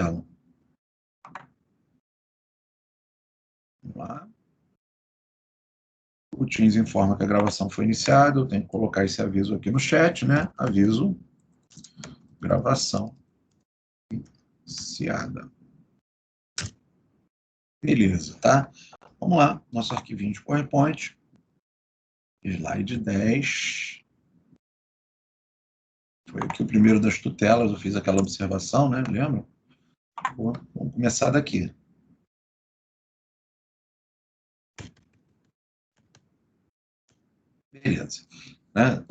Vamos lá. O Teams informa que a gravação foi iniciada. Eu tenho que colocar esse aviso aqui no chat, né? Aviso, gravação iniciada. Beleza, tá? Vamos lá, nosso arquivinho de PowerPoint. Slide 10. Foi aqui o primeiro das tutelas, eu fiz aquela observação, né? Lembra? Vamos começar daqui. Beleza. Né?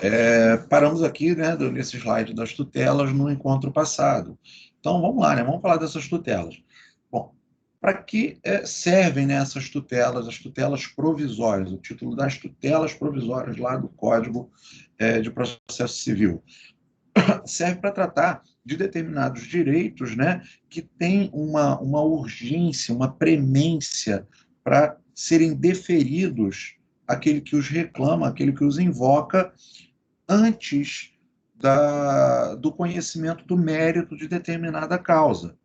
Paramos aqui, né, nesse slide das tutelas no encontro passado. Então, vamos lá, né? Vamos falar dessas tutelas. Bom, para que servem, né, essas tutelas, as tutelas provisórias? O título das tutelas provisórias lá do Código de Processo Civil. Serve para tratar de determinados direitos, né, que têm uma urgência, uma premência para serem deferidos àquele que os reclama, àquele que os invoca, antes do conhecimento do mérito de determinada causa.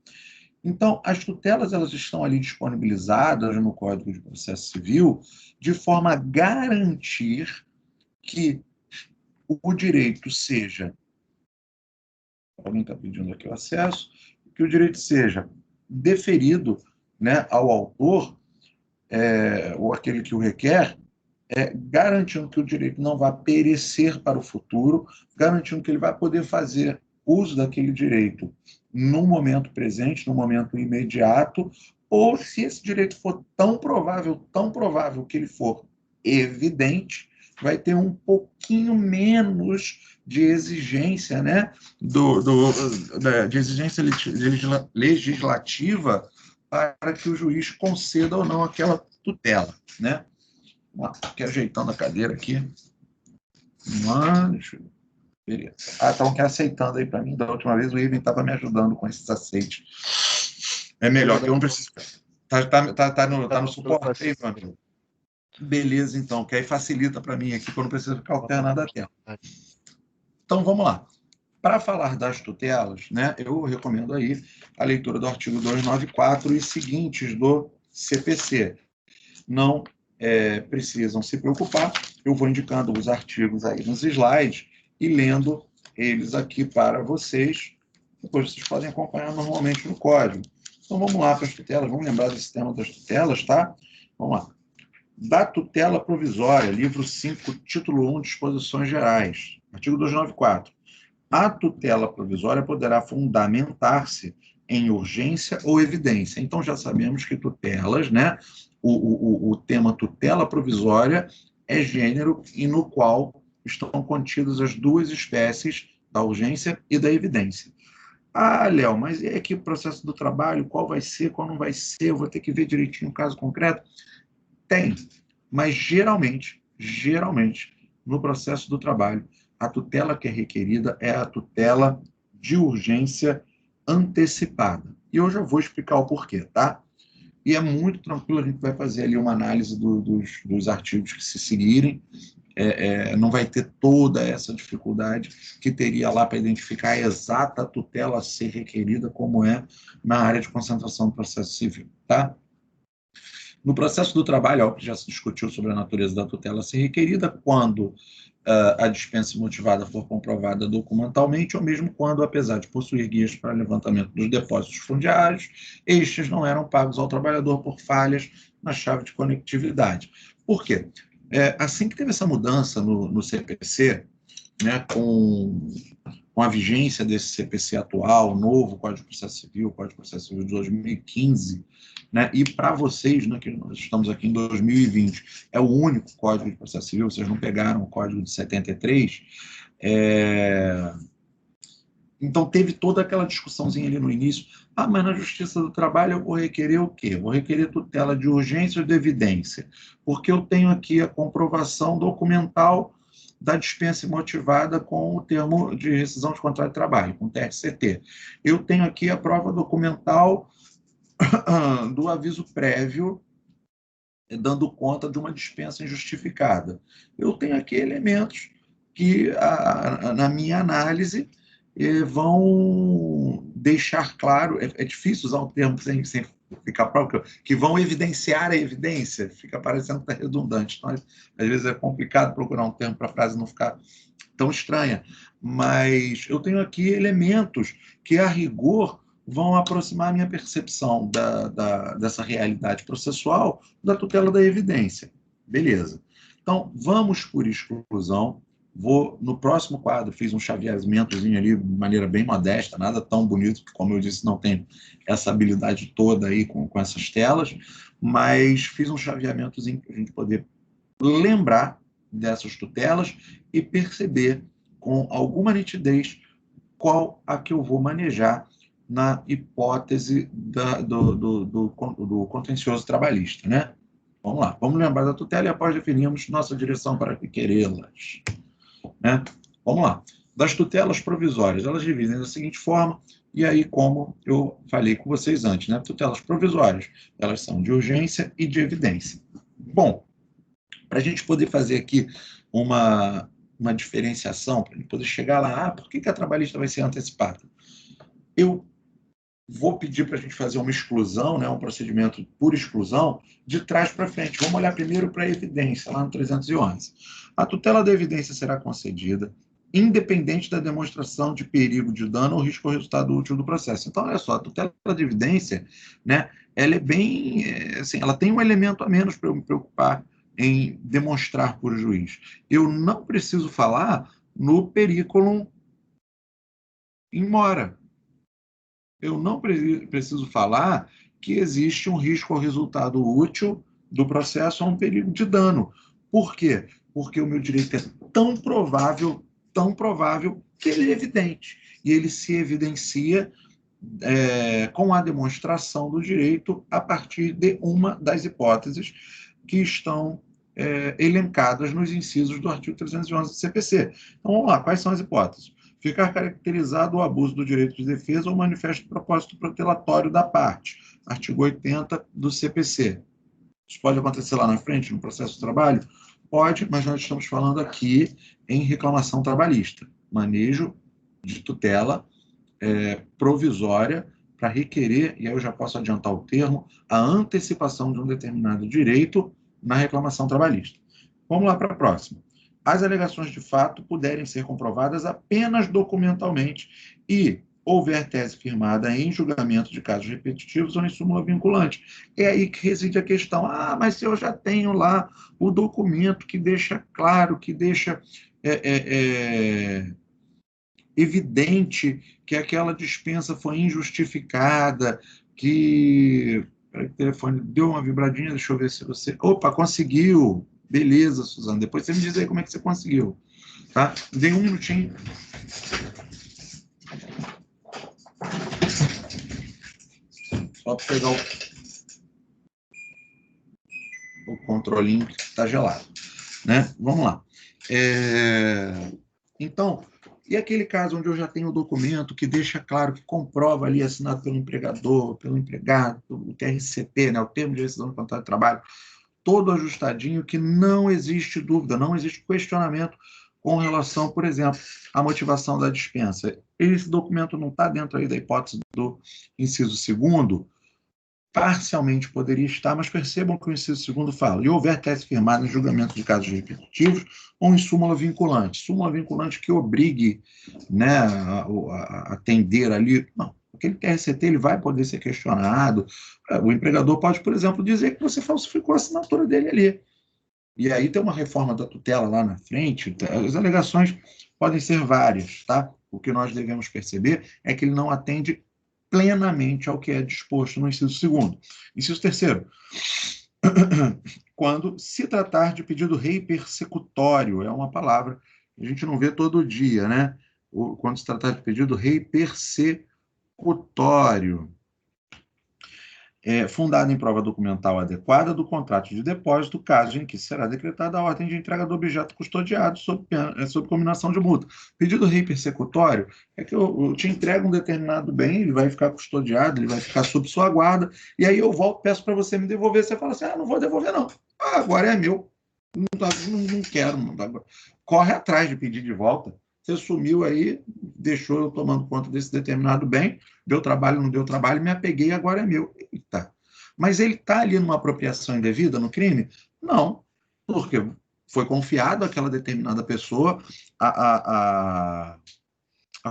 Então, as tutelas elas estão ali disponibilizadas no Código de Processo Civil de forma a garantir que o direito seja... Alguém está pedindo aqui o acesso, que o direito seja deferido, né, ao autor, ou aquele que o requer, garantindo que o direito não vai perecer para o futuro, garantindo que ele vai poder fazer uso daquele direito no momento presente, no momento imediato, ou se esse direito for tão provável que ele for evidente, vai ter um pouquinho menos de exigência, né, de exigência legislativa para que o juiz conceda ou não aquela tutela, né? Aqui ajeitando a cadeira aqui. Vamos lá, deixa eu... Beleza. Estavam aqui aceitando aí para mim. Da última vez o Ivan estava me ajudando com esses aceites. É melhor, que eu não preciso... Tá no suporte aí, meu amigo? Beleza, então, que aí facilita para mim aqui, que eu não preciso ficar alternando a tela. Então, vamos lá. Para falar das tutelas, né, eu recomendo aí a leitura do artigo 294 e seguintes do CPC. Não precisam se preocupar, eu vou indicando os artigos aí nos slides e lendo eles aqui para vocês, depois vocês podem acompanhar normalmente no código. Então vamos lá para as tutelas, vamos lembrar desse tema das tutelas, tá? Vamos lá. Da tutela provisória, livro 5, título 1, disposições gerais, artigo 294. A tutela provisória poderá fundamentar-se em urgência ou evidência. Então, já sabemos que tutelas, né? O tema tutela provisória é gênero e no qual estão contidas as duas espécies da urgência e da evidência. Ah, Léo, mas e aqui o processo do trabalho, qual vai ser, qual não vai ser, eu vou ter que ver direitinho o caso concreto? Tem, mas geralmente, no processo do trabalho, a tutela que é requerida é a tutela de urgência antecipada. E eu já vou explicar o porquê, tá? E é muito tranquilo, a gente vai fazer ali uma análise dos artigos que se seguirem, não vai ter toda essa dificuldade que teria lá para identificar a exata tutela a ser requerida, como é na área de concentração do processo civil, tá? No processo do trabalho, algo que já se discutiu sobre a natureza da tutela a ser requerida, quando a dispensa motivada for comprovada documentalmente, ou mesmo quando, apesar de possuir guias para levantamento dos depósitos fundiários, estes não eram pagos ao trabalhador por falhas na chave de conectividade. Por quê? Assim que teve essa mudança no CPC, né, com a vigência desse CPC atual, novo Código de Processo Civil, Código de Processo Civil de 2015, né, e para vocês, né, que nós estamos aqui em 2020, é o único Código de Processo Civil, vocês não pegaram o Código de 73, então teve toda aquela discussãozinha ali no início, mas na Justiça do Trabalho eu vou requerer o quê? Vou requerer tutela de urgência ou de evidência, porque eu tenho aqui a comprovação documental da dispensa motivada com o termo de rescisão de contrato de trabalho, com o TRCT. Eu tenho aqui a prova documental do aviso prévio dando conta de uma dispensa injustificada. Eu tenho aqui elementos que, na minha análise, vão deixar claro, é difícil usar um termo sem ficar próprio, que vão evidenciar a evidência, fica parecendo que está redundante. Então, às vezes é complicado procurar um termo para a frase não ficar tão estranha, mas eu tenho aqui elementos que, a rigor, vão aproximar a minha percepção dessa realidade processual da tutela da evidência. Beleza. Então, vamos por exclusão. No próximo quadro, fiz um chaveamentozinho ali de maneira bem modesta, nada tão bonito, que, como eu disse, não tenho essa habilidade toda aí com essas telas, mas fiz um chaveamentozinho para a gente poder lembrar dessas tutelas e perceber com alguma nitidez qual a que eu vou manejar na hipótese do contencioso trabalhista, né? Vamos lá, vamos lembrar da tutela e após definirmos nossa direção para querê-las. Né? Vamos lá. Das tutelas provisórias, elas dividem da seguinte forma, e aí, como eu falei com vocês antes, né? Tutelas provisórias, elas são de urgência e de evidência. Bom, para a gente poder fazer aqui uma diferenciação, para a gente poder chegar lá, por que a trabalhista vai ser antecipada? Eu vou pedir para a gente fazer uma exclusão, né, um procedimento por exclusão, de trás para frente. Vamos olhar primeiro para a evidência, lá no 311. A tutela da evidência será concedida independente da demonstração de perigo de dano ou risco ao resultado útil do processo. Então, olha só, a tutela da evidência, né, ela é bem, assim, ela tem um elemento a menos para eu me preocupar em demonstrar por juiz. Eu não preciso falar no periculum in mora. Eu não preciso falar que existe um risco ao resultado útil do processo ou um perigo de dano. Por quê? Porque o meu direito é tão provável, que ele é evidente. E ele se evidencia com a demonstração do direito a partir de uma das hipóteses que estão elencadas nos incisos do artigo 311 do CPC. Então, vamos lá, quais são as hipóteses? Ficar caracterizado o abuso do direito de defesa ou manifesto propósito protelatório da parte. Artigo 80 do CPC. Isso pode acontecer lá na frente, no processo de trabalho? Pode, mas nós estamos falando aqui em reclamação trabalhista. Manejo de tutela provisória para requerer, e aí eu já posso adiantar o termo, a antecipação de um determinado direito na reclamação trabalhista. Vamos lá para a próxima. As alegações de fato puderem ser comprovadas apenas documentalmente e houver tese firmada em julgamento de casos repetitivos ou em súmula vinculante. É aí que reside a questão. Mas se eu já tenho lá o documento que deixa claro, que deixa evidente que aquela dispensa foi injustificada, que... Peraí, o telefone deu uma vibradinha, deixa eu ver se você... Opa, conseguiu! Beleza, Suzana. Depois você me diz aí como é que você conseguiu. Tá? Dei um minutinho. Só para pegar o controlinho que está gelado. Né? Vamos lá. Então, e aquele caso onde eu já tenho o documento que deixa claro, que comprova ali, assinado pelo empregador, pelo empregado, o TRCP, né? O termo de rescisão do contrato de trabalho, todo ajustadinho, que não existe dúvida, não existe questionamento com relação, por exemplo, à motivação da dispensa. Esse documento não está dentro aí da hipótese do inciso 2º, parcialmente poderia estar, mas percebam que o inciso 2º fala: e houver tese firmada em julgamento de casos repetitivos ou em súmula vinculante. Súmula vinculante que obrigue, né, a atender ali. Não, aquele TRCT ele vai poder ser questionado. O empregador pode, por exemplo, dizer que você falsificou a assinatura dele ali. E aí tem uma reforma da tutela lá na frente. As alegações podem ser várias, tá? O que nós devemos perceber é que ele não atende plenamente ao que é disposto no inciso 2º. Inciso 3º. Quando se tratar de pedido rei persecutório, é uma palavra que a gente não vê todo dia, né? Quando se tratar de pedido rei persecutório, fundado em prova documental adequada do contrato de depósito, caso em que será decretada a ordem de entrega do objeto custodiado sob cominação de multa. Pedido rei persecutório é que eu te entrego um determinado bem, ele vai ficar custodiado, ele vai ficar sob sua guarda, e aí eu volto, peço para você me devolver, você fala assim, não vou devolver não, agora é meu, não quero, corre atrás de pedir de volta, você sumiu aí, deixou eu tomando conta desse determinado bem, deu trabalho, não deu trabalho, me apeguei, agora é meu. Eita. Mas ele está ali numa apropriação indevida no crime? Não, porque foi confiado àquela determinada pessoa a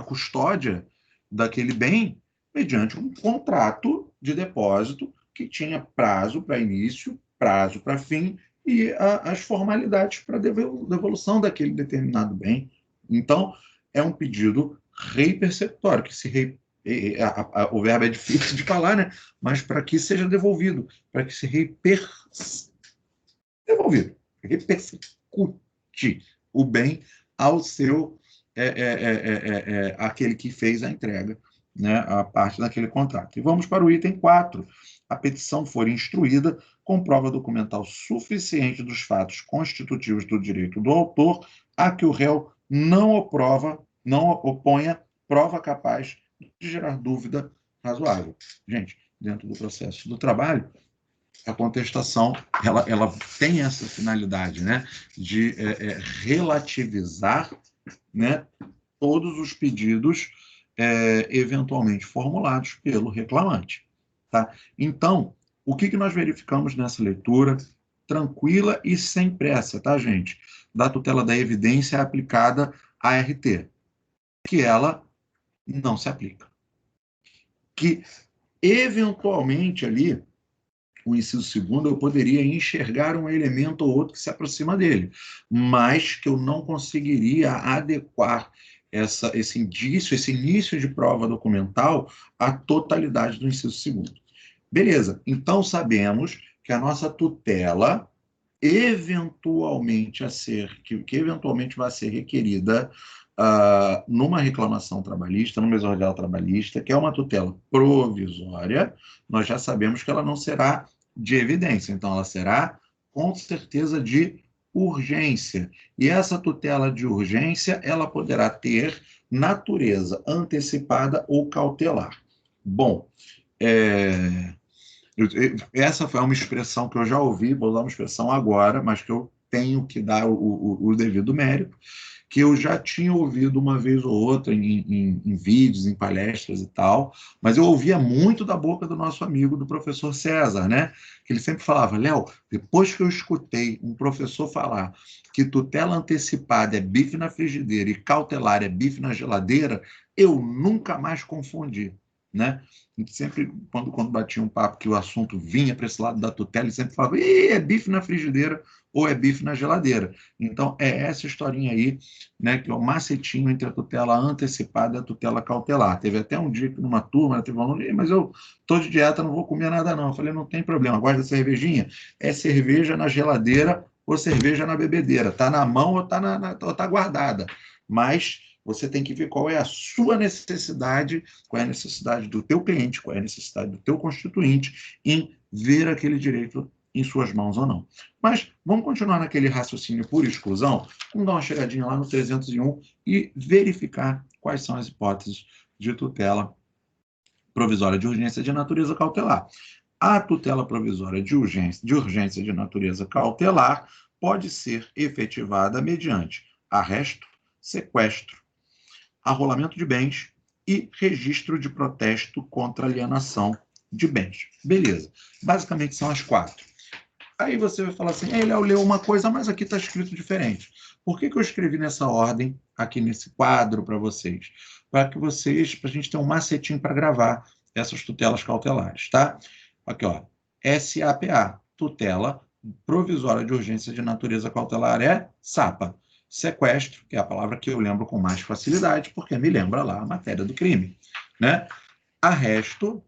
custódia daquele bem mediante um contrato de depósito que tinha prazo para início, prazo para fim e as formalidades para devolução daquele determinado bem. Então, é um pedido rei persecutório, que se rei, o verbo é difícil de falar, né? Mas para que seja devolvido, para que se devolvido, repercute o bem ao seu aquele que fez a entrega, né, a parte daquele contrato. E vamos para o item 4. A petição for instruída com prova documental suficiente dos fatos constitutivos do direito do autor a que o réu não oponha prova capaz de gerar dúvida razoável. Gente, dentro do processo do trabalho, a contestação ela tem essa finalidade, né, de relativizar, né, todos os pedidos eventualmente formulados pelo reclamante. Tá? Então, o que nós verificamos nessa leitura, tranquila e sem pressa, tá, gente? Da tutela da evidência aplicada à RT, que ela não se aplica. Que, eventualmente, ali, o inciso segundo, eu poderia enxergar um elemento ou outro que se aproxima dele, mas que eu não conseguiria adequar esse indício, esse início de prova documental à totalidade do inciso segundo. Beleza, então sabemos que a nossa tutela eventualmente que eventualmente vai ser requerida numa reclamação trabalhista, numa exordial trabalhista, que é uma tutela provisória, nós já sabemos que ela não será de evidência, então ela será com certeza de urgência. E essa tutela de urgência, ela poderá ter natureza antecipada ou cautelar. Bom, essa foi uma expressão que eu já ouvi, vou usar uma expressão agora, mas que eu tenho que dar o devido mérito, que eu já tinha ouvido uma vez ou outra em vídeos, em palestras e tal, mas eu ouvia muito da boca do nosso amigo, do professor César, né? Que ele sempre falava, Léo, depois que eu escutei um professor falar que tutela antecipada é bife na frigideira e cautelar é bife na geladeira, eu nunca mais confundi, né? Sempre, quando batia um papo que o assunto vinha para esse lado da tutela, ele sempre falava, é bife na frigideira ou é bife na geladeira. Então, é essa historinha aí, né, que é o macetinho entre a tutela antecipada e a tutela cautelar. Teve até um dia que numa turma, teve um aluno, mas eu estou de dieta, não vou comer nada não. Eu falei, não tem problema, gosta da cervejinha? É cerveja na geladeira ou cerveja na bebedeira. Está na mão ou está guardada. Mas você tem que ver qual é a sua necessidade, qual é a necessidade do teu cliente, qual é a necessidade do teu constituinte em ver aquele direito em suas mãos ou não. Mas vamos continuar naquele raciocínio por exclusão, vamos dar uma chegadinha lá no 301 e verificar quais são as hipóteses de tutela provisória de urgência de natureza cautelar. A tutela provisória de urgência de natureza cautelar pode ser efetivada mediante arresto, sequestro, arrolamento de bens e registro de protesto contra alienação de bens. Beleza. Basicamente são as 4. Aí você vai falar assim, Léo leu uma coisa, mas aqui está escrito diferente. Por que eu escrevi nessa ordem, aqui nesse quadro para vocês? Para a gente ter um macetinho para gravar essas tutelas cautelares, tá? Aqui, ó. SAPA, tutela provisória de urgência de natureza cautelar é SAPA. Sequestro, que é a palavra que eu lembro com mais facilidade, porque me lembra lá a matéria do crime, né? Arresto,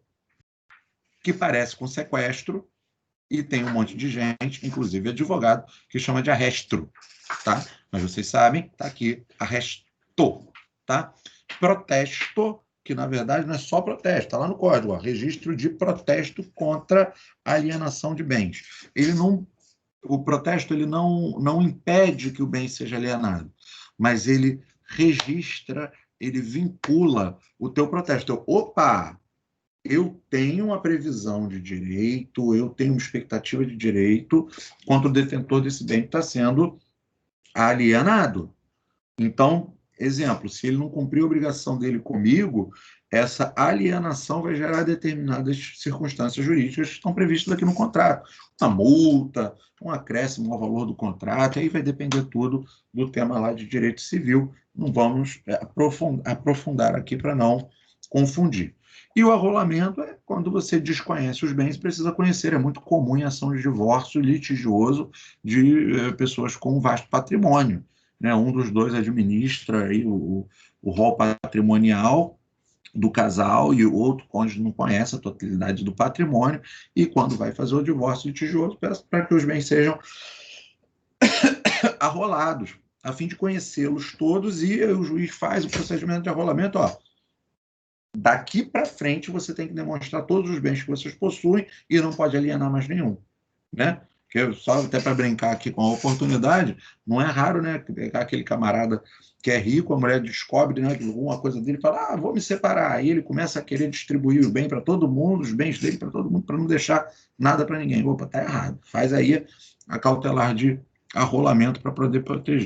que parece com sequestro, e tem um monte de gente, inclusive advogado, que chama de arresto, tá? Mas vocês sabem, tá aqui, arresto, tá? Protesto, que na verdade não é só protesto, tá lá no código, ó, registro de protesto contra alienação de bens. O protesto ele não impede que o bem seja alienado, mas ele registra, ele vincula o teu protesto. Opa! Eu tenho uma previsão de direito, eu tenho uma expectativa de direito contra o detentor desse bem que está sendo alienado. Então, exemplo, se ele não cumprir a obrigação dele comigo, essa alienação vai gerar determinadas circunstâncias jurídicas que estão previstas aqui no contrato. Uma multa, um acréscimo ao valor do contrato, aí vai depender tudo do tema lá de direito civil. Não vamos aprofundar aqui para não confundir. E o arrolamento é quando você desconhece os bens, precisa conhecer. É muito comum em ação de divórcio litigioso de pessoas com vasto patrimônio. Né? Um dos dois administra aí o rol patrimonial do casal e o outro cônjuge não conhece a totalidade do patrimônio e quando vai fazer o divórcio litigioso, peço para que os bens sejam arrolados, a fim de conhecê-los todos e o juiz faz o procedimento de arrolamento, ó. Daqui para frente você tem que demonstrar todos os bens que vocês possuem e não pode alienar mais nenhum, né? Porque só até para brincar aqui com a oportunidade, não é raro, né? Aquele camarada que é rico, a mulher descobre, né, alguma coisa dele e fala, vou me separar. Aí ele começa a querer distribuir o bem para todo mundo, os bens dele para todo mundo, para não deixar nada para ninguém. Opa, tá errado. Faz aí a cautelar de arrolamento para poder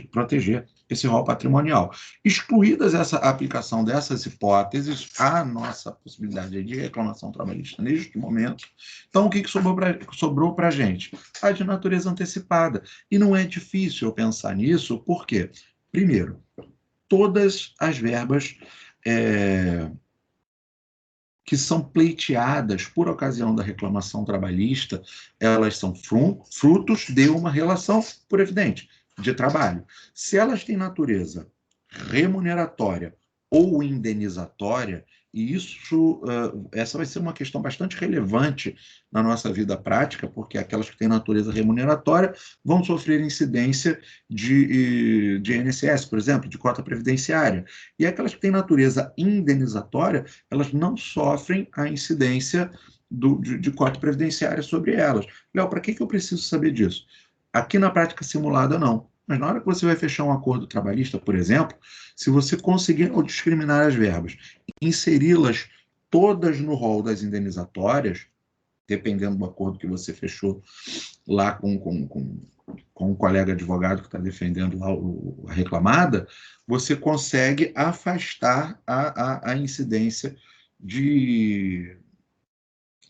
proteger esse rol patrimonial. Excluídas essa aplicação dessas hipóteses, a nossa possibilidade de reclamação trabalhista neste momento, então o que sobrou para a gente? A de natureza antecipada. E não é difícil eu pensar nisso, por quê? Primeiro, todas as verbas que são pleiteadas por ocasião da reclamação trabalhista, elas são frutos de uma relação, por evidente, de trabalho. Se elas têm natureza remuneratória ou indenizatória, e isso, essa vai ser uma questão bastante relevante na nossa vida prática, porque aquelas que têm natureza remuneratória vão sofrer incidência de INSS, por exemplo, de cota previdenciária. E aquelas que têm natureza indenizatória, elas não sofrem a incidência de cota previdenciária sobre elas. Léo, para que eu preciso saber disso? Aqui na prática simulada, não. Mas na hora que você vai fechar um acordo trabalhista, por exemplo, se você conseguir, ao discriminar as verbas, inseri-las todas no rol das indenizatórias, dependendo do acordo que você fechou lá com um colega advogado que está defendendo lá a reclamada, você consegue afastar a incidência de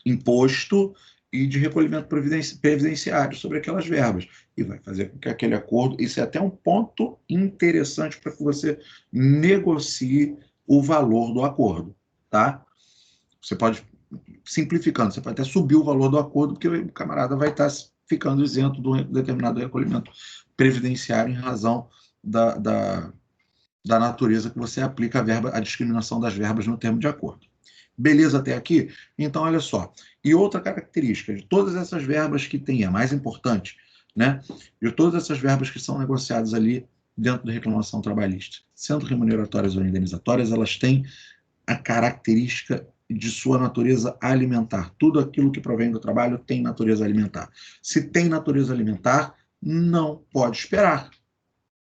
imposto e de recolhimento previdenciário sobre aquelas verbas. E vai fazer com que aquele acordo... Isso é até um ponto interessante para que você negocie o valor do acordo, tá? Você pode, simplificando, você pode até subir o valor do acordo, porque o camarada vai estar ficando isento de um determinado recolhimento previdenciário em razão da natureza que você aplica a discriminação das verbas no termo de acordo. Beleza até aqui? Então, olha só. E outra característica de todas essas verbas que tem, a mais importante, né? De todas essas verbas que são negociadas ali dentro da reclamação trabalhista, sendo remuneratórias ou indenizatórias, elas têm a característica de sua natureza alimentar. Tudo aquilo que provém do trabalho tem natureza alimentar. Se tem natureza alimentar, não pode esperar.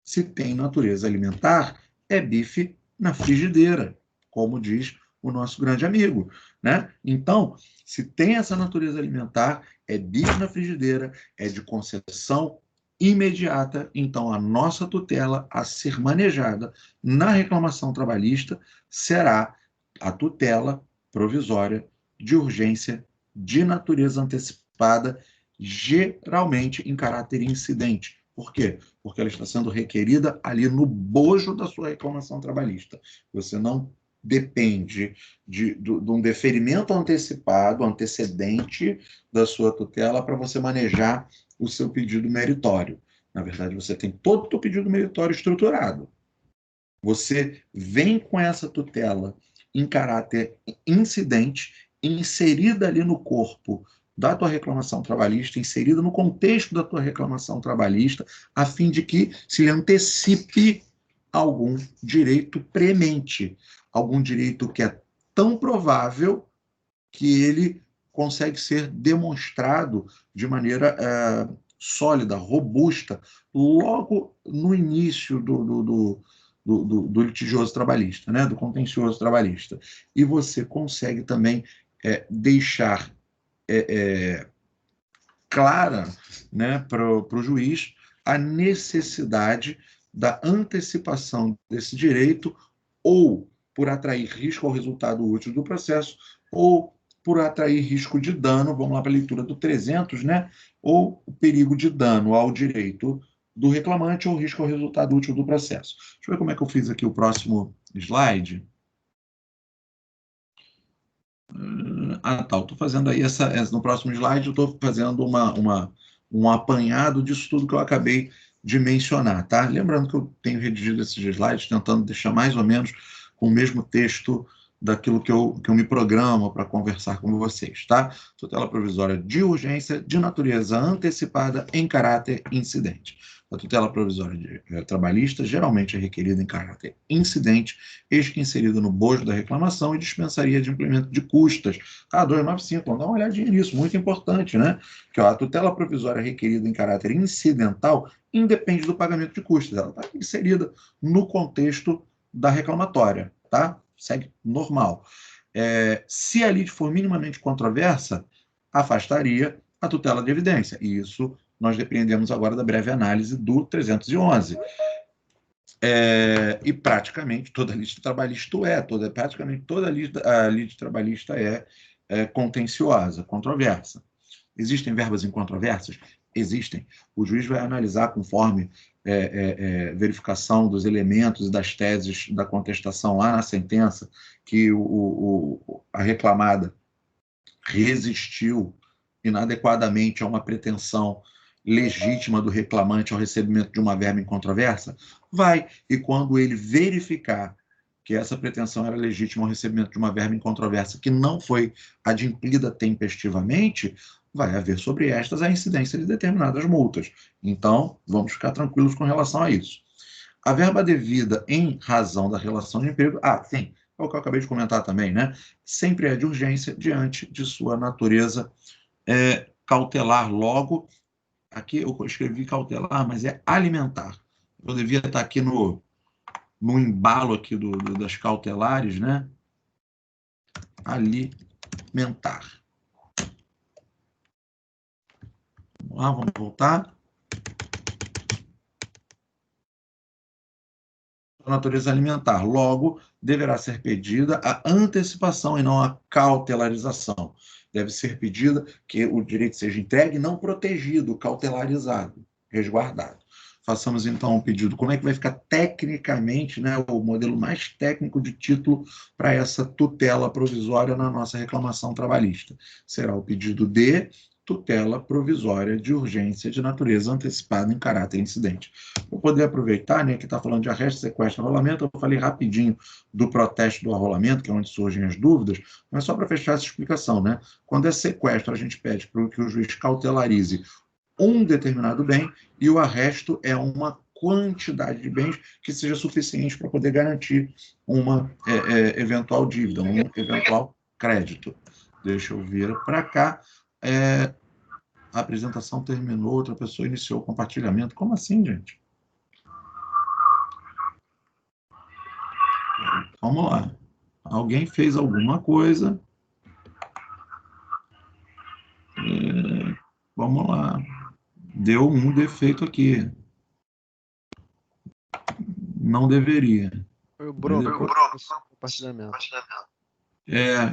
Se tem natureza alimentar, é bife na frigideira, como diz o nosso grande amigo, né? Então, se tem essa natureza alimentar, é bife na frigideira, é de concessão imediata, então a nossa tutela a ser manejada na reclamação trabalhista será a tutela provisória de urgência de natureza antecipada, geralmente em caráter incidente. Por quê? Porque ela está sendo requerida ali no bojo da sua reclamação trabalhista. Você não depende de um deferimento antecipado, antecedente da sua tutela para você manejar o seu pedido meritório. Na verdade, você tem todo o seu pedido meritório estruturado. Você vem com essa tutela em caráter incidente, inserida ali no corpo da tua reclamação trabalhista, inserida no contexto da tua reclamação trabalhista, a fim de que se lhe antecipe algum direito premente, algum direito que é tão provável que ele consegue ser demonstrado de maneira sólida, robusta, logo no início do litigioso trabalhista, né? Do contencioso trabalhista. E você consegue também deixar clara, né, para o juiz a necessidade da antecipação desse direito, ou por atrair risco ao resultado útil do processo, ou por atrair risco de dano, vamos lá para a leitura do 300, né? Ou o perigo de dano ao direito do reclamante ou risco ao resultado útil do processo. Deixa eu ver como é que eu fiz aqui o próximo slide. Tá, estou fazendo aí no próximo slide, eu estou fazendo um apanhado disso tudo que eu acabei de mencionar, tá? Lembrando que eu tenho redigido esses slides, tentando deixar mais ou menos com o mesmo texto daquilo que eu me programo para conversar com vocês, tá? Tutela provisória de urgência de natureza antecipada em caráter incidente. A tutela provisória trabalhista geralmente é requerida em caráter incidente, eis que inserida no bojo da reclamação e dispensaria de implemento de custas. 295, vamos dar uma olhadinha nisso, muito importante, né? Que a tutela provisória requerida em caráter incidental independe do pagamento de custos. Ela está inserida no contexto da reclamatória, tá? Segue normal. Se a lide for minimamente controversa, afastaria a tutela de evidência. E isso nós depreendemos agora da breve análise do 311. E praticamente toda a lide trabalhista praticamente toda a lide trabalhista é contenciosa, controversa. Existem verbas incontroversas? Existem. O juiz vai analisar conforme verificação dos elementos e das teses da contestação lá na sentença que a reclamada resistiu inadequadamente a uma pretensão legítima do reclamante ao recebimento de uma verba incontroversa? Vai. E quando ele verificar que essa pretensão era legítima ao recebimento de uma verba incontroversa que não foi adimplida tempestivamente, vai haver sobre estas a incidência de determinadas multas. Então, vamos ficar tranquilos com relação a isso. A verba devida em razão da relação de emprego, sim, é o que eu acabei de comentar também, né? Sempre é de urgência diante de sua natureza cautelar. Logo, aqui eu escrevi cautelar, mas é alimentar. Eu devia estar aqui no embalo aqui das cautelares, né? Alimentar. Vamos lá, vamos voltar. Natureza alimentar. Logo, deverá ser pedida a antecipação e não a cautelarização. Deve ser pedida que o direito seja entregue, não protegido, cautelarizado, resguardado. Façamos, então, um pedido. Como é que vai ficar tecnicamente, né, o modelo mais técnico de título para essa tutela provisória na nossa reclamação trabalhista? Será o pedido de tutela provisória de urgência de natureza antecipada em caráter incidente. Vou poder aproveitar, né, que está falando de arresto, sequestro, arrolamento, eu falei rapidinho do protesto do arrolamento, que é onde surgem as dúvidas, mas só para fechar essa explicação, né? Quando é sequestro, a gente pede para que o juiz cautelarize um determinado bem e o arresto é uma quantidade de bens que seja suficiente para poder garantir uma eventual dívida, um eventual crédito. Deixa eu vir para cá. A apresentação terminou, outra pessoa iniciou o compartilhamento. Como assim, gente? Vamos lá. Alguém fez alguma coisa. Vamos lá. Deu um defeito aqui. Não deveria. Foi o Bruno. Compartilhamento.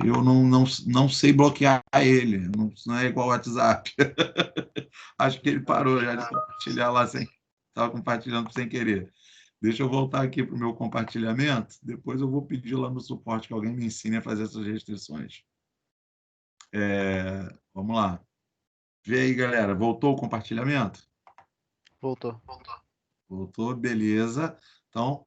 Eu não sei bloquear ele. Não é igual ao WhatsApp. Acho que ele parou já de compartilhar lá sem. Estava compartilhando sem querer. Deixa eu voltar aqui para o meu compartilhamento. Depois eu vou pedir lá no suporte que alguém me ensine a fazer essas restrições. Vamos lá. Vê aí, galera. Voltou o compartilhamento? Voltou. Voltou, beleza. Então,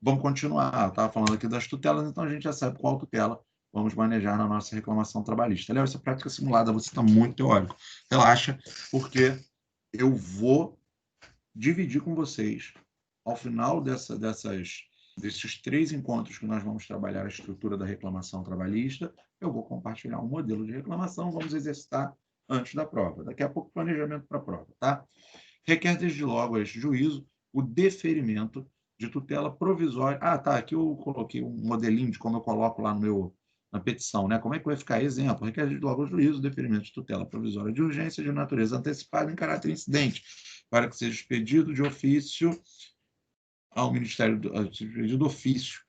vamos continuar. Eu estava falando aqui das tutelas, então a gente já sabe qual tutela vamos manejar na nossa reclamação trabalhista. Léo, essa prática simulada, você está muito teórico. Relaxa, porque eu vou dividir com vocês, ao final desses 3 encontros que nós vamos trabalhar a estrutura da reclamação trabalhista, eu vou compartilhar um modelo de reclamação, vamos exercitar antes da prova. Daqui a pouco, planejamento para a prova, tá? Requer desde logo a este juízo o deferimento de tutela provisória. Aqui eu coloquei um modelinho de como eu coloco lá na petição, né? Como é que vai ficar? Exemplo, requer desde logo ao juízo o deferimento de tutela provisória de urgência de natureza antecipada em caráter incidente, para que seja expedido de ofício ao Ministério do ofício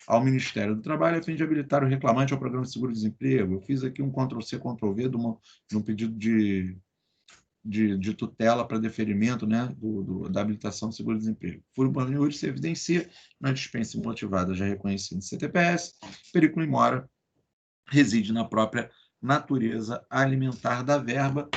ao Ministério do Trabalho a fim de habilitar o reclamante ao Programa de Seguro-Desemprego. Eu fiz aqui um Ctrl-C, Ctrl-V de um pedido de tutela para deferimento, né, da habilitação do seguro-desemprego. Furo banhúrio se evidencia na dispensa motivada já reconhecida em CTPS, periculo em mora reside na própria natureza alimentar da verba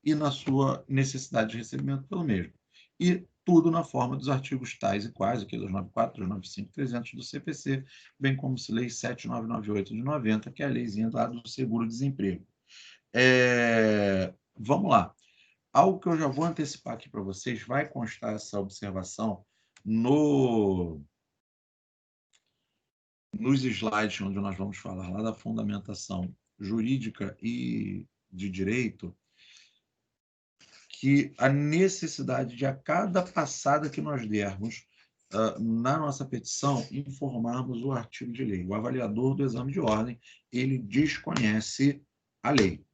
e na sua necessidade de recebimento pelo mesmo. E tudo na forma dos artigos tais e quais, aqui 294, 295, 300 do CPC, bem como se lei 7998 de 90, que é a leizinha lá do seguro-desemprego. Vamos lá. Algo que eu já vou antecipar aqui para vocês, vai constar essa observação nos slides onde nós vamos falar lá da fundamentação jurídica e de direito, que a necessidade de, a cada passada que nós dermos na nossa petição, informarmos o artigo de lei. O avaliador do exame de ordem, ele desconhece a lei.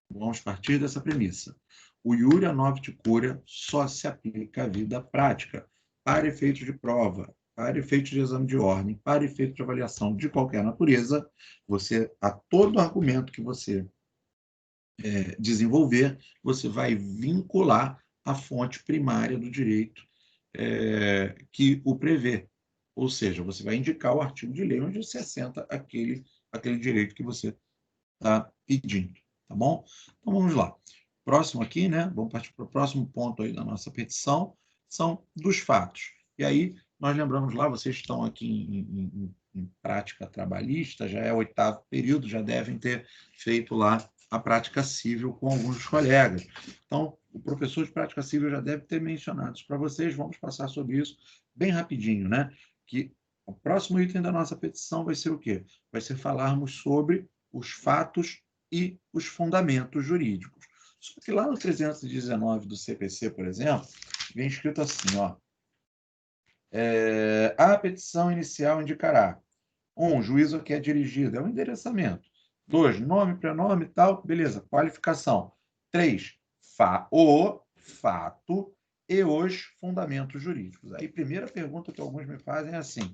Vamos partir dessa premissa. O iure a novit curia só se aplica à vida prática, para efeitos de prova, para efeitos de exame de ordem, para efeitos de avaliação de qualquer natureza, a todo argumento que você desenvolver, você vai vincular a fonte primária do direito que o prevê. Ou seja, você vai indicar o artigo de lei onde se assenta aquele direito que você está pedindo. Tá bom? Então, vamos lá. Próximo aqui, né? Vamos partir para o próximo ponto aí da nossa petição, são dos fatos. E aí, nós lembramos lá, vocês estão aqui em prática trabalhista, já é o 8º período, já devem ter feito lá a prática civil com alguns dos colegas. Então, o professor de prática civil já deve ter mencionado isso para vocês, vamos passar sobre isso bem rapidinho, né? Que o próximo item da nossa petição vai ser o quê? Vai ser falarmos sobre os fatos e os fundamentos jurídicos. Só que lá no 319 do CPC, por exemplo, vem escrito assim, ó, a petição inicial indicará: 1, juízo a que é dirigido, é um endereçamento. 2, nome, prenome, tal, beleza, qualificação. 3, o fato e os fundamentos jurídicos. Aí, primeira pergunta que alguns me fazem é assim,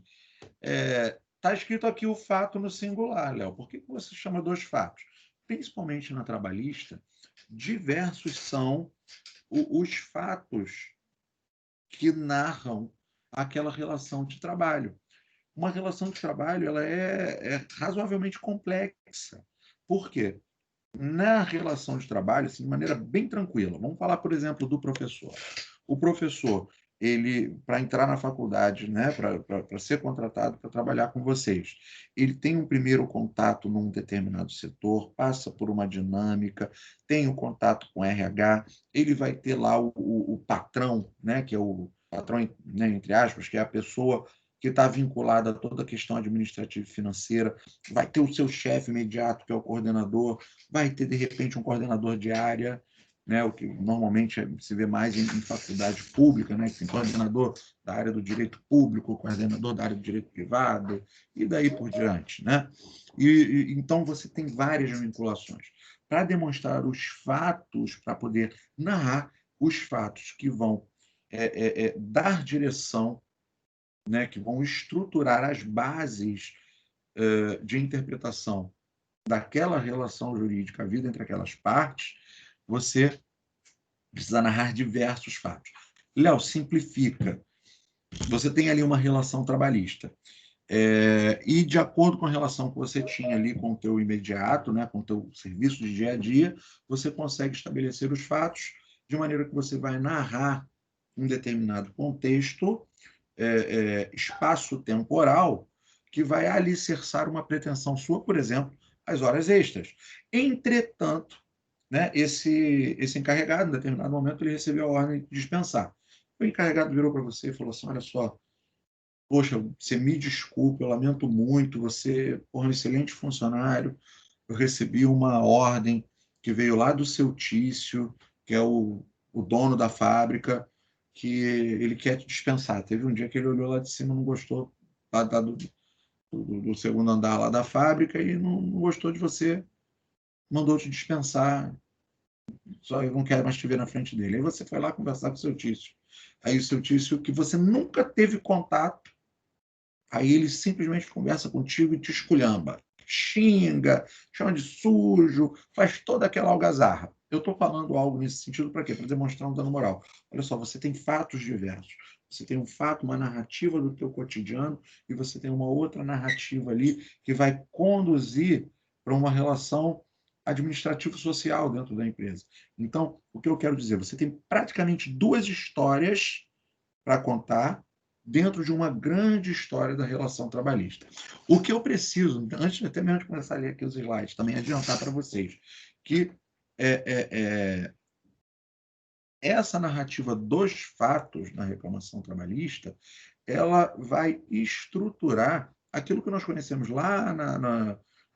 está escrito aqui o fato no singular, Léo, por que você chama dois fatos? Principalmente na trabalhista, diversos são os fatos que narram aquela relação de trabalho. Uma relação de trabalho ela é razoavelmente complexa. Por quê? Na relação de trabalho, assim, de maneira bem tranquila. Vamos falar, por exemplo, do professor. O professor, ele, para entrar na faculdade, né, para ser contratado para trabalhar com vocês, ele tem um primeiro contato num determinado setor, passa por uma dinâmica, tem o contato com RH, ele vai ter lá o patrão, né, que é o patrão, né, entre aspas, que é a pessoa que está vinculada a toda a questão administrativa e financeira, vai ter o seu chefe imediato, que é o coordenador, vai ter, de repente, um coordenador de área, né, o que normalmente se vê mais em faculdade pública, né, que tem coordenador da área do direito público, coordenador da área do direito privado, e daí por diante. Né? Então, você tem várias vinculações. Para demonstrar os fatos, para poder narrar os fatos que vão dar direção, né, que vão estruturar as bases de interpretação daquela relação jurídica, a vida entre aquelas partes, você precisa narrar diversos fatos. Léo, simplifica. Você tem ali uma relação trabalhista. E de acordo com a relação que você tinha ali com o teu imediato, né, com o teu serviço de dia a dia, você consegue estabelecer os fatos de maneira que você vai narrar um determinado contexto espaço-temporal que vai alicerçar uma pretensão sua, por exemplo, as horas extras. Entretanto, né, esse encarregado, em determinado momento, ele recebeu a ordem de dispensar. O encarregado virou para você e falou assim, olha só, poxa, você me desculpa, eu lamento muito, você é um excelente funcionário, eu recebi uma ordem que veio lá do seu Tício, que é o dono da fábrica, que ele quer te dispensar. Teve um dia que ele olhou lá de cima, não gostou do segundo andar lá da fábrica e não gostou de você, mandou te dispensar, só eu não quero mais te ver na frente dele. Aí você foi lá conversar com o seu Tício. Aí o seu Tício, que você nunca teve contato, aí ele simplesmente conversa contigo e te esculhamba, xinga, chama de sujo, faz toda aquela algazarra. Eu estou falando algo nesse sentido para quê? Para demonstrar um dano moral. Olha só, você tem fatos diversos. Você tem um fato, uma narrativa do teu cotidiano, e você tem uma outra narrativa ali que vai conduzir para uma relação administrativo-social dentro da empresa. Então, o que eu quero dizer? Você tem praticamente duas histórias para contar dentro de uma grande história da relação trabalhista. O que eu preciso, antes até mesmo de começar a ler aqui os slides, também adiantar para vocês, que essa narrativa dos fatos na reclamação trabalhista, ela vai estruturar aquilo que nós conhecemos lá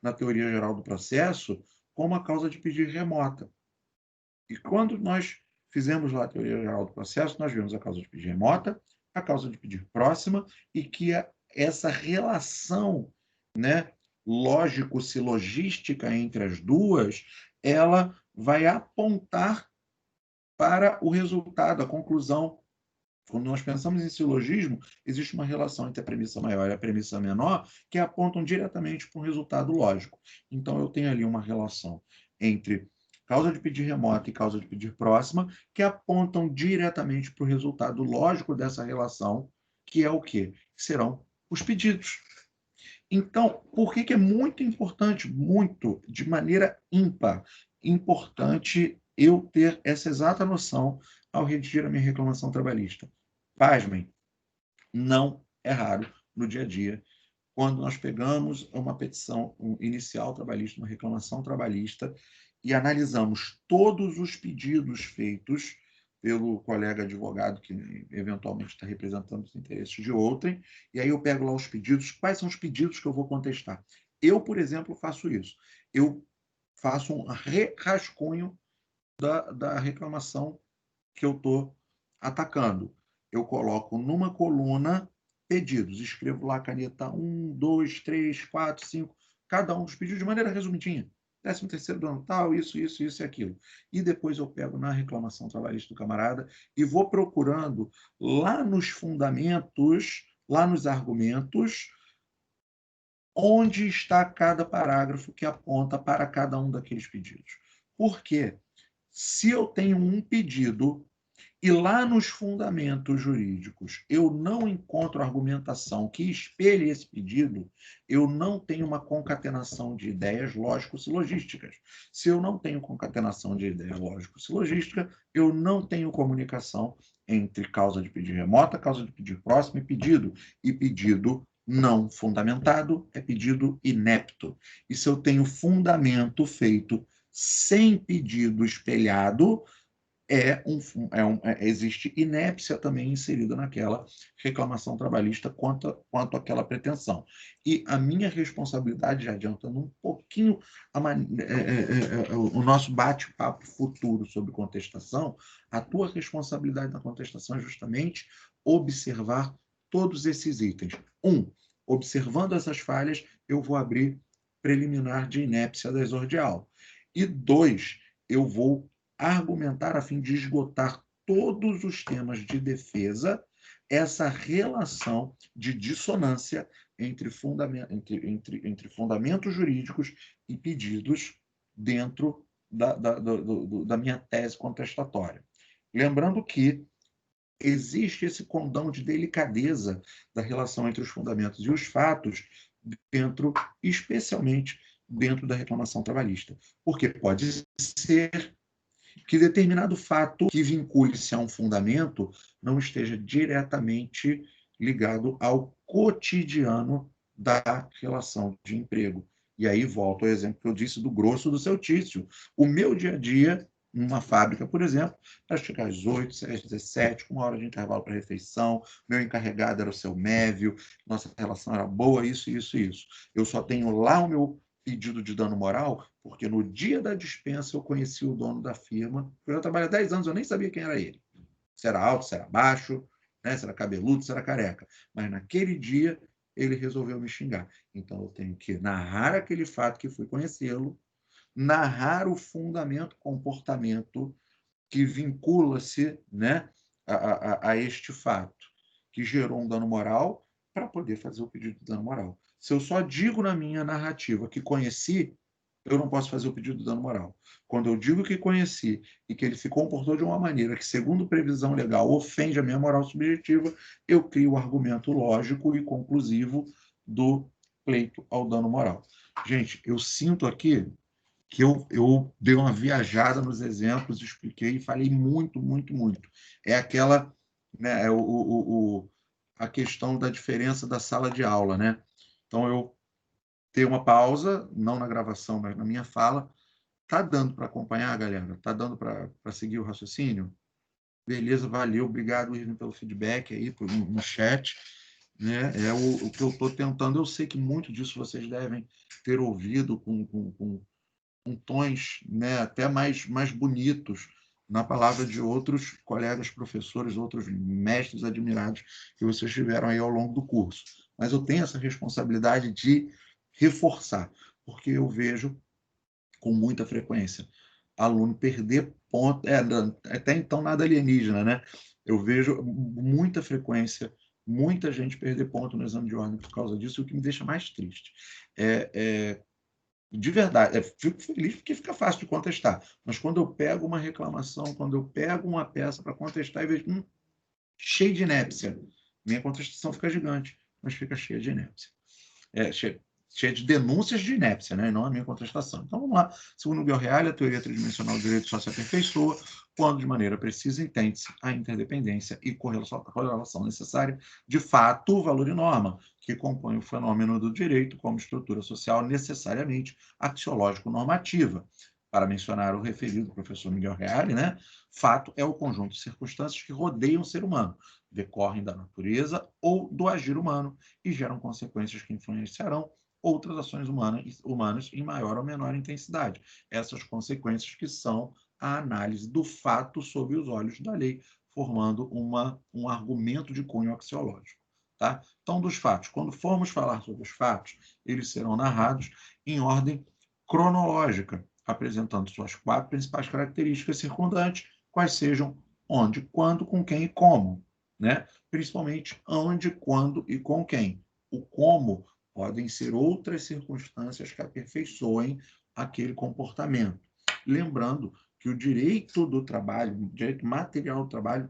na teoria geral do processo como a causa de pedir remota. E quando nós fizemos lá a teoria geral do processo, nós vimos a causa de pedir remota, a causa de pedir próxima, e que essa relação, né, lógico-silogística entre as duas, ela vai apontar para o resultado, a conclusão. Quando nós pensamos em silogismo, existe uma relação entre a premissa maior e a premissa menor que apontam diretamente para um resultado lógico. Então, eu tenho ali uma relação entre causa de pedir remota e causa de pedir próxima que apontam diretamente para o resultado lógico dessa relação, que é o quê? Que serão os pedidos. Então, por que é muito importante, muito, de maneira ímpar, importante eu ter essa exata noção ao redigir a minha reclamação trabalhista? Pasmem, não é raro no dia a dia, quando nós pegamos uma petição inicial trabalhista, uma reclamação trabalhista, e analisamos todos os pedidos feitos pelo colega advogado que eventualmente está representando os interesses de outrem, e aí eu pego lá os pedidos, quais são os pedidos que eu vou contestar. Eu, por exemplo, faço isso. Eu faço um rascunho da reclamação que eu estou atacando. Eu coloco numa coluna pedidos, escrevo lá caneta 1, 2, 3, 4, 5, cada um dos pedidos de maneira resumidinha. 13º do ano tal, isso e aquilo. E depois eu pego na reclamação trabalhista do camarada e vou procurando lá nos fundamentos, lá nos argumentos, onde está cada parágrafo que aponta para cada um daqueles pedidos. Por quê? Se eu tenho um pedido e lá nos fundamentos jurídicos eu não encontro argumentação que espelhe esse pedido, eu não tenho uma concatenação de ideias lógico-silogísticas. Se eu não tenho concatenação de ideias lógico-silogísticas, eu não tenho comunicação entre causa de pedir remota, causa de pedir próximo e pedido. E pedido não fundamentado é pedido inepto. E se eu tenho fundamento feito sem pedido espelhado, existe inépcia também inserida naquela reclamação trabalhista quanto àquela pretensão. E a minha responsabilidade, já adiantando um pouquinho o nosso bate-papo futuro sobre contestação, a tua responsabilidade na contestação é justamente observar todos esses itens. Observando essas falhas, eu vou abrir preliminar de inépcia da exordial. E 2, eu vou argumentar a fim de esgotar todos os temas de defesa, essa relação de dissonância entre fundamentos jurídicos e pedidos dentro da minha tese contestatória. Lembrando que existe esse condão de delicadeza da relação entre os fundamentos e os fatos, especialmente dentro da reclamação trabalhista. Porque pode ser que determinado fato que vincule-se a um fundamento não esteja diretamente ligado ao cotidiano da relação de emprego. E aí volto ao exemplo que eu disse do grosso do seu Tício. O meu dia a dia, numa fábrica, por exemplo, para chegar às 8, às 17, com uma hora de intervalo para refeição, meu encarregado era o seu Mévio, nossa relação era boa, isso. Eu só tenho lá o meu pedido de dano moral, porque no dia da dispensa eu conheci o dono da firma, eu já trabalho há 10 anos, eu nem sabia quem era ele. Se era alto, se era baixo, né? Se era cabeludo, se era careca. Mas naquele dia ele resolveu me xingar. Então eu tenho que narrar aquele fato que fui conhecê-lo, narrar o fundamento, comportamento que vincula-se, né, a este fato que gerou um dano moral para poder fazer o pedido de dano moral. Se eu só digo na minha narrativa que conheci, eu não posso fazer o pedido de dano moral. Quando eu digo que conheci e que ele se comportou de uma maneira que, segundo previsão legal, ofende a minha moral subjetiva, eu crio o argumento lógico e conclusivo do pleito ao dano moral. Gente, eu sinto aqui que eu dei uma viajada nos exemplos, expliquei e falei muito, muito, muito. É aquela, né, a questão da diferença da sala de aula, né? Então, eu ter uma pausa, não na gravação, mas na minha fala. Tá dando para acompanhar, galera? Tá dando para seguir o raciocínio? Beleza, valeu. Obrigado, Irving, pelo feedback aí no chat. Né? É o que eu estou tentando. Eu sei que muito disso vocês devem ter ouvido com tons, né, até mais bonitos na palavra de outros colegas professores, outros mestres admirados que vocês tiveram aí ao longo do curso. Mas eu tenho essa responsabilidade de reforçar, porque eu vejo com muita frequência aluno perder ponto, até então nada alienígena, né? Eu vejo muita frequência, muita gente perder ponto no exame de ordem por causa disso, o que me deixa mais triste. De verdade, fico feliz porque fica fácil de contestar, mas quando eu pego uma reclamação, quando eu pego uma peça para contestar e vejo cheio de inépcia, minha contestação fica gigante, mas fica cheia de inépcia. Cheia de denúncias de inépcia, né? E não a minha contestação. Então, vamos lá. Segundo Miguel Reale, a teoria tridimensional do direito só se aperfeiçoa quando, de maneira precisa, entende-se a interdependência e correlação necessária, de fato, valor e norma, que compõe o fenômeno do direito como estrutura social necessariamente axiológico-normativa. Para mencionar o referido professor Miguel Reale, né? Fato é o conjunto de circunstâncias que rodeiam o ser humano, decorrem da natureza ou do agir humano e geram consequências que influenciarão outras ações humanas em maior ou menor intensidade. Essas consequências que são a análise do fato sob os olhos da lei, formando um argumento de cunho axiológico. Tá? Então, dos fatos. Quando formos falar sobre os fatos, eles serão narrados em ordem cronológica, apresentando suas 4 principais características circundantes, quais sejam onde, quando, com quem e como. Né? Principalmente onde, quando e com quem. O como podem ser outras circunstâncias que aperfeiçoem aquele comportamento. Lembrando que o direito do trabalho, o direito material do trabalho,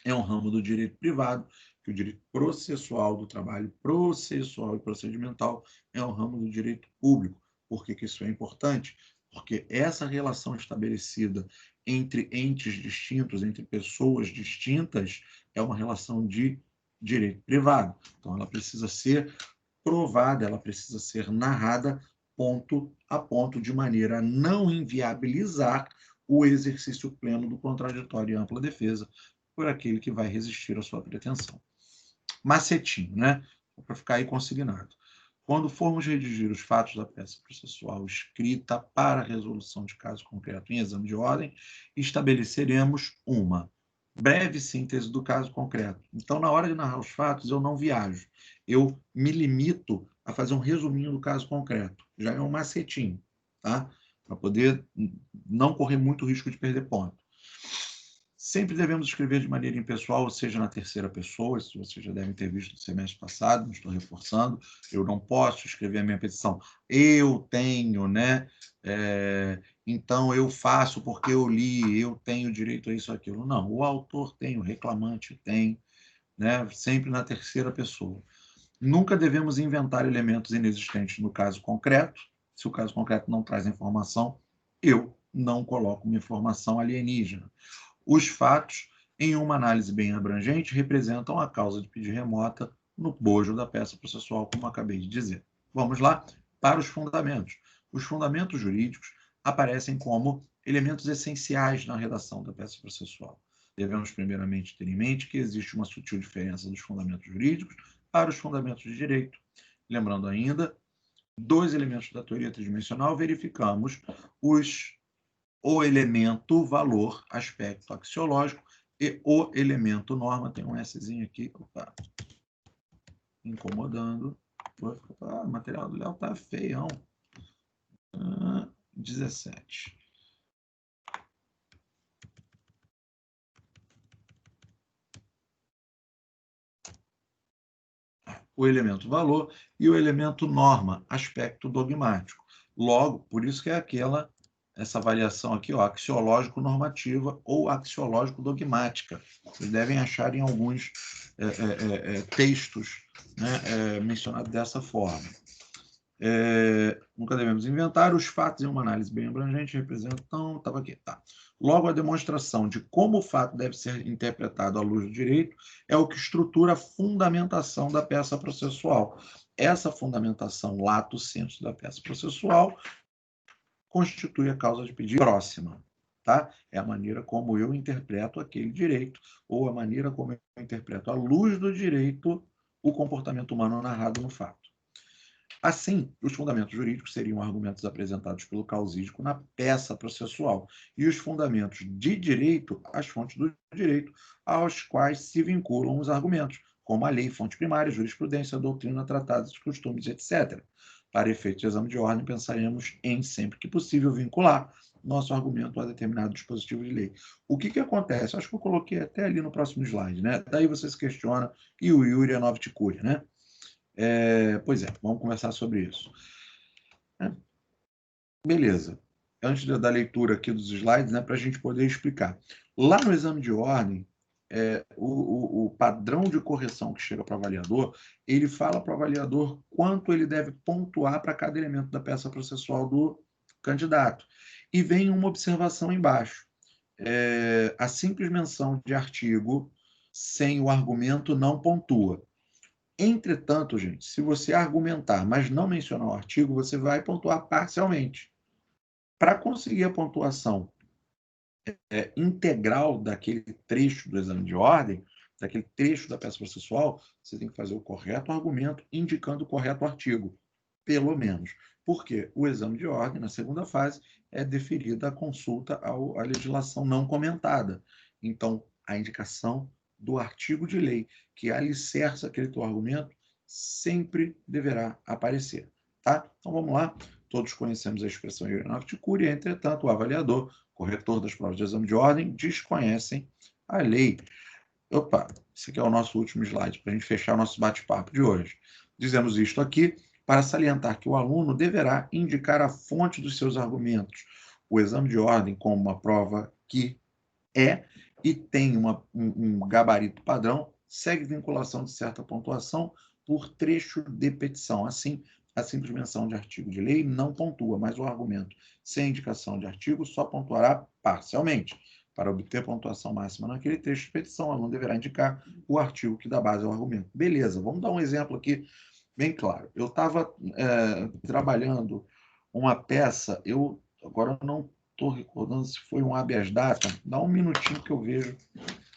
é um ramo do direito privado, que o direito processual do trabalho, processual e procedimental, é um ramo do direito público. Por que isso é importante? Porque essa relação estabelecida entre entes distintos, entre pessoas distintas, é uma relação de direito privado. Então, ela precisa ser provada, ela precisa ser narrada ponto a ponto, de maneira a não inviabilizar o exercício pleno do contraditório e ampla defesa por aquele que vai resistir à sua pretensão. Macetinho, né? Para ficar aí consignado. Quando formos redigir os fatos da peça processual escrita para resolução de caso concreto em exame de ordem, estabeleceremos uma breve síntese do caso concreto. Então, na hora de narrar os fatos, eu não viajo. Eu me limito a fazer um resuminho do caso concreto. Já é um macetinho, tá? Para poder não correr muito risco de perder ponto. Sempre devemos escrever de maneira impessoal, ou seja, na terceira pessoa. Isso vocês já devem ter visto no semestre passado, não estou reforçando. Eu não posso escrever a minha petição. Eu tenho, né? Então, eu faço porque eu li, eu tenho direito a isso ou aquilo. Não, o autor tem, o reclamante tem, né? Sempre na terceira pessoa. Nunca devemos inventar elementos inexistentes no caso concreto. Se o caso concreto não traz informação, eu não coloco uma informação alienígena. Os fatos, em uma análise bem abrangente, representam a causa de pedir remota no bojo da peça processual, como acabei de dizer. Vamos lá para os fundamentos. Os fundamentos jurídicos aparecem como elementos essenciais na redação da peça processual. Devemos, primeiramente, ter em mente que existe uma sutil diferença dos fundamentos jurídicos para os fundamentos de direito. Lembrando ainda, 2 elementos da teoria tridimensional, verificamos o elemento valor, aspecto axiológico, e o elemento norma. Tem um Szinho aqui, opa, incomodando. O material do Léo tá feião. 17. o elemento valor, e o elemento norma, aspecto dogmático. Logo, por isso que é essa variação aqui, ó, axiológico-normativa ou axiológico-dogmática. Vocês devem achar em alguns textos, né, mencionados dessa forma. Nunca devemos inventar. Os fatos em uma análise bem abrangente representam... Estava aqui, tá. Logo, a demonstração de como o fato deve ser interpretado à luz do direito é o que estrutura a fundamentação da peça processual. Essa fundamentação lato sensu da peça processual constitui a causa de pedido próxima. Tá? É a maneira como eu interpreto aquele direito, ou a maneira como eu interpreto, à luz do direito, o comportamento humano narrado no fato. Assim, os fundamentos jurídicos seriam argumentos apresentados pelo causídico na peça processual, e os fundamentos de direito, as fontes do direito, aos quais se vinculam os argumentos, como a lei, fonte primária, jurisprudência, doutrina, tratados, costumes, etc. Para efeito de exame de ordem, pensaremos em, sempre que possível, vincular nosso argumento a determinado dispositivo de lei. O que acontece? Acho que eu coloquei até ali no próximo slide, né? Daí você se questiona, e o Yuri é nova ticúria, né? Pois é, vamos conversar sobre isso. Beleza. Antes da leitura aqui dos slides, né, para a gente poder explicar. Lá no exame de ordem, o padrão de correção que chega para o avaliador, ele fala para o avaliador quanto ele deve pontuar para cada elemento da peça processual do candidato. E vem uma observação embaixo. A simples menção de artigo sem o argumento não pontua. Entretanto, gente, se você argumentar, mas não mencionar o artigo, você vai pontuar parcialmente. Para conseguir a pontuação integral daquele trecho do exame de ordem, daquele trecho da peça processual, você tem que fazer o correto argumento indicando o correto artigo, pelo menos. Porque o exame de ordem, na segunda fase, é deferida a consulta à legislação não comentada. Então, a indicação do artigo de lei que alicerça aquele teu argumento sempre deverá aparecer. Tá? Então, vamos lá. Todos conhecemos a expressão iorenopticúria, entretanto, o avaliador, corretor das provas de exame de ordem, desconhecem a lei. Opa, esse aqui é o nosso último slide, para a gente fechar o nosso bate-papo de hoje. Dizemos isto aqui para salientar que o aluno deverá indicar a fonte dos seus argumentos. O exame de ordem, como uma prova que e tem um gabarito padrão, segue vinculação de certa pontuação por trecho de petição. Assim, a simples menção de artigo de lei não pontua, mas o argumento sem indicação de artigo só pontuará parcialmente. Para obter pontuação máxima naquele trecho de petição, o aluno deverá indicar o artigo que dá base ao argumento. Beleza, vamos dar um exemplo aqui bem claro. Eu estava trabalhando uma peça, agora eu não estou recordando se foi um habeas data. Dá um minutinho que eu vejo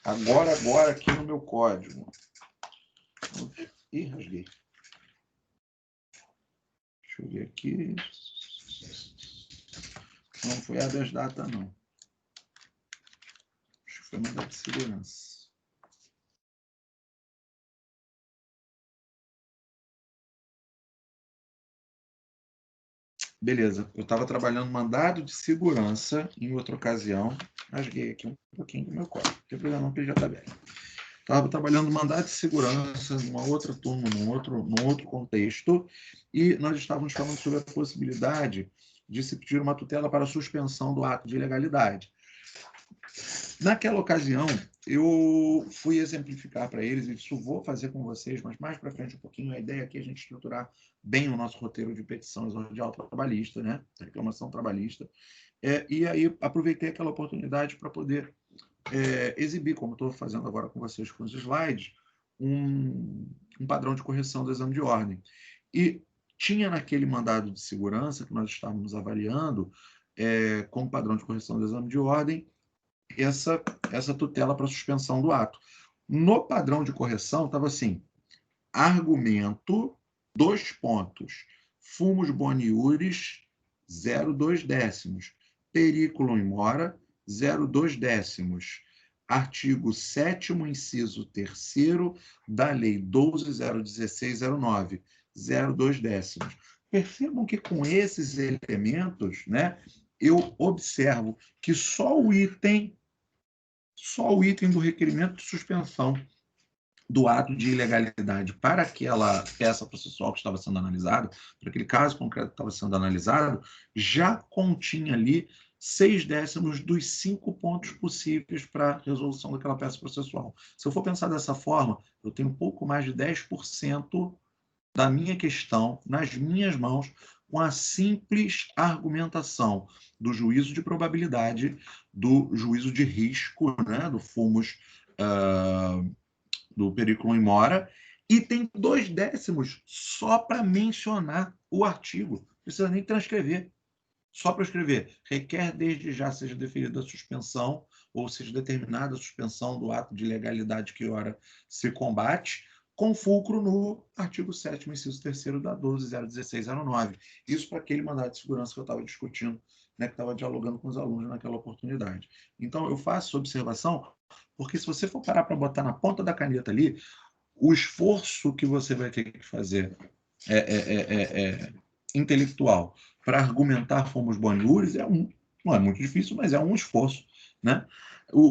agora aqui no meu código. Ih, rasguei. Deixa eu ver aqui. Não foi habeas data, não. Acho que foi mandado de segurança. Beleza, eu estava trabalhando mandado de segurança em outra ocasião. Rasguei aqui um pouquinho do meu código. Não tem problema não, porque já está bem. Estava trabalhando mandado de segurança numa outra turma, num outro contexto, e nós estávamos falando sobre a possibilidade de se pedir uma tutela para suspensão do ato de ilegalidade. Naquela ocasião, eu fui exemplificar para eles, e isso vou fazer com vocês, mas mais para frente um pouquinho, a ideia aqui é a gente estruturar bem o nosso roteiro de petição exordial trabalhista, né? Reclamação trabalhista. E aí aproveitei aquela oportunidade para poder exibir, como estou fazendo agora com vocês com os slides, um padrão de correção do exame de ordem. E tinha naquele mandado de segurança que nós estávamos avaliando, como padrão de correção do exame de ordem, essa tutela para suspensão do ato. No padrão de correção estava assim: argumento, 2 pontos, fumus boniuris, 0,2 décimos, periculum in mora, 0,2 décimos. Artigo 7º, inciso 3º da Lei 12.016/09, 0,2 décimos. Percebam que com esses elementos, né, eu observo que só o item do requerimento de suspensão do ato de ilegalidade para aquela peça processual que estava sendo analisada, para aquele caso concreto que estava sendo analisado, já continha ali 6/10 dos 5 pontos possíveis para a resolução daquela peça processual. Se eu for pensar dessa forma, eu tenho um pouco mais de 10% da minha questão nas minhas mãos com a simples argumentação do juízo de probabilidade, do juízo de risco, né, do fumus do periculum in mora, e tem 2/10 só para mencionar o artigo. Não precisa nem transcrever. Só para escrever. Requer desde já seja deferida a suspensão, ou seja determinada a suspensão do ato de ilegalidade que ora se combate, com fulcro no artigo 7º, inciso 3º da 12.016/09. Isso para aquele mandado de segurança que eu estava discutindo, né, que estava dialogando com os alunos naquela oportunidade. Então, eu faço observação, porque se você for parar para botar na ponta da caneta ali, o esforço que você vai ter que fazer intelectual para argumentar fomos boniures não é muito difícil, mas é um esforço, né?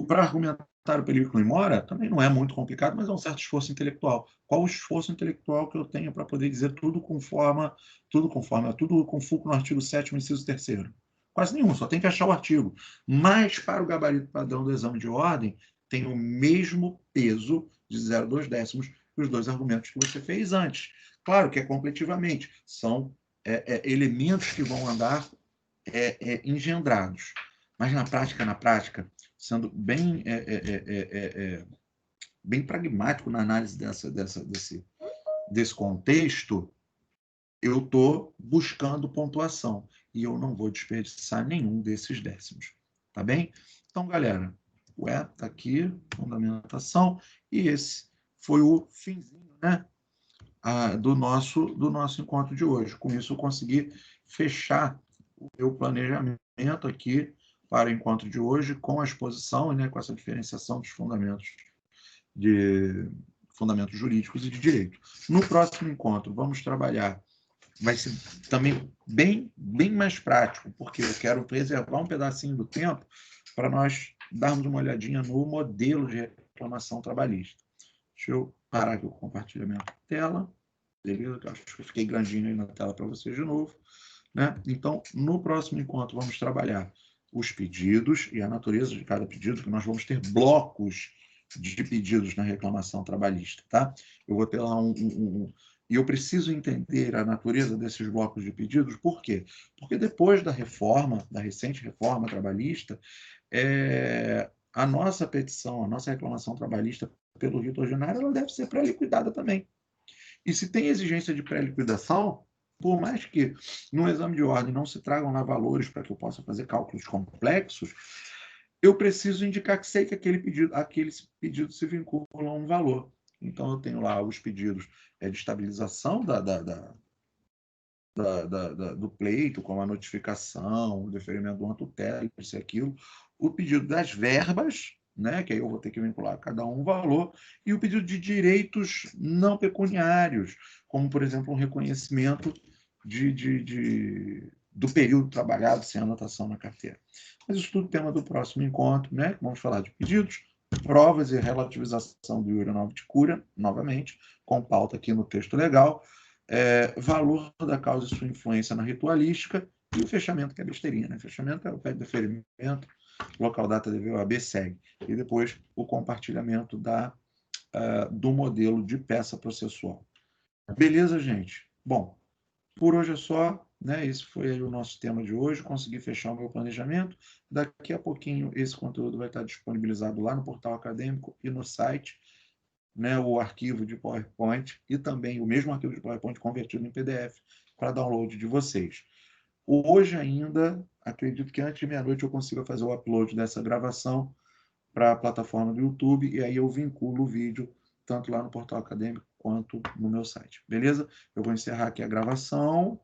Para argumentar o periculum in mora também não é muito complicado, mas é um certo esforço intelectual. Qual o esforço intelectual que eu tenho para poder dizer tudo com fulcro no artigo 7º, inciso 3º? Quase nenhum, só tem que achar o artigo. Mas para o gabarito padrão do exame de ordem, tem o mesmo peso de 0,2 que os dois argumentos que você fez antes. Claro que é completivamente, são elementos que vão andar engendrados. Mas na prática, sendo bem pragmático na análise desse contexto, eu estou buscando pontuação e eu não vou desperdiçar nenhum desses décimos. Tá bem? Então, galera, o está aqui, fundamentação, e esse foi o finzinho, né? Do nosso encontro de hoje. Com isso, eu consegui fechar o meu planejamento aqui para o encontro de hoje com a exposição, né, com essa diferenciação dos fundamentos jurídicos e de direito. No próximo encontro, vamos trabalhar, vai ser também bem mais prático, porque eu quero preservar um pedacinho do tempo para nós darmos uma olhadinha no modelo de reclamação trabalhista. Deixa eu parar aqui o compartilhamento da tela. Beleza? Acho que eu fiquei grandinho aí na tela para vocês de novo. Né? Então, no próximo encontro, vamos trabalhar os pedidos e a natureza de cada pedido, que nós vamos ter blocos de pedidos na reclamação trabalhista. Tá? Eu vou ter lá e eu preciso entender a natureza desses blocos de pedidos. Por quê? Porque depois da recente reforma trabalhista, a nossa petição, a nossa reclamação trabalhista pelo rito ordinário, ela deve ser pré-liquidada também. E se tem exigência de pré-liquidação, por mais que no exame de ordem não se tragam lá valores para que eu possa fazer cálculos complexos, eu preciso indicar que sei que aqueles pedidos se vinculam a um valor. Então, eu tenho lá os pedidos de estabilização do pleito, como a notificação, o deferimento de uma tutela, isso e aquilo, o pedido das verbas, né, que aí eu vou ter que vincular a cada um valor, e o pedido de direitos não pecuniários, como, por exemplo, um reconhecimento do período trabalhado sem anotação na carteira. Mas isso tudo é tema do próximo encontro, né? Vamos falar de pedidos, provas e relativização do iure nove de cura, novamente, com pauta aqui no texto legal, valor da causa e sua influência na ritualística, e o fechamento, que é besteirinha, né? Fechamento é o pé de deferimento, local, data, dever, OAB, segue. E depois o compartilhamento do modelo de peça processual. Beleza, gente? Bom, por hoje é só, né? Esse foi o nosso tema de hoje. Consegui fechar o meu planejamento. Daqui a pouquinho esse conteúdo vai estar disponibilizado lá no portal acadêmico e no site, né? O arquivo de PowerPoint e também o mesmo arquivo de PowerPoint convertido em PDF para download de vocês. Hoje ainda, acredito que antes de meia-noite eu consiga fazer o upload dessa gravação para a plataforma do YouTube, e aí eu vinculo o vídeo tanto lá no portal acadêmico quanto no meu site. Beleza? Eu vou encerrar aqui a gravação.